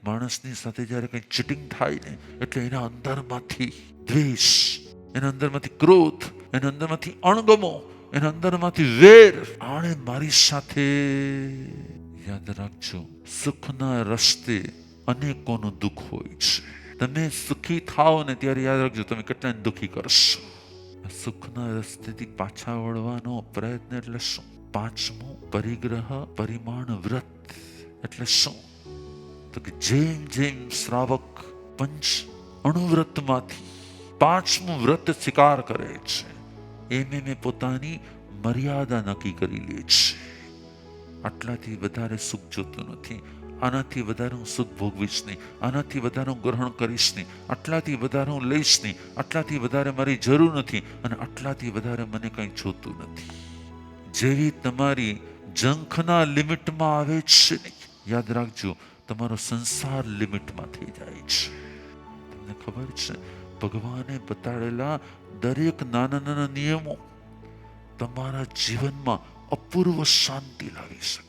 માણસની સાથે જ્યારે કંઈ ચીટિંગ થાય ને એટલે એના અંદરમાંથી દ્વેષ, એના અંદરમાંથી ક્રોધ, એના અંદરમાંથી અણગમો, એના અંદરમાંથી વેર, આણે મારી સાથે. યાદ રાખજો, સુખના રસ્તે અનેકોનું દુઃખ હોય છે. તમે સુખી થાઓ ને ત્યારે યાદ રાખજો તમે કેટલાને દુઃખી કરશો. સુખના રસ્તેથી પાછા વળવાનો પ્રયત્ન એટલે શું? પાંચમું પરિગ્રહ પરિમાણ વ્રત એટલે શું? તો કે જેમ જેમ શ્રાવક પંચ અણુવ્રતમાંથી પાંચમું વ્રત સ્વીકાર કરે છે એમ એમ પોતાની મર્યાદા નક્કી કરી લે છે. આટલાથી વધારે સુખ જોતું નથી, આનાથી વધારે હું સુખ ભોગવીશ નહીં, આનાથી વધારે હું ગ્રહણ કરીશ નહીં, આટલાથી વધારે હું લઈશ નહીં, આટલાથી વધારે મારી જરૂર નથી, અને આટલાથી વધારે મને કંઈ જોતું નથી. જેવી તમારી જંખના લિમિટમાં આવે છે ને, યાદ રાખજો તમારો સંસાર લિમિટમાં થઈ જાય છે. તમને ખબર છે, ભગવાને બતાડેલા દરેક નાના નાના નિયમો તમારા જીવનમાં અપૂર્વ શાંતિ લાવી શકે.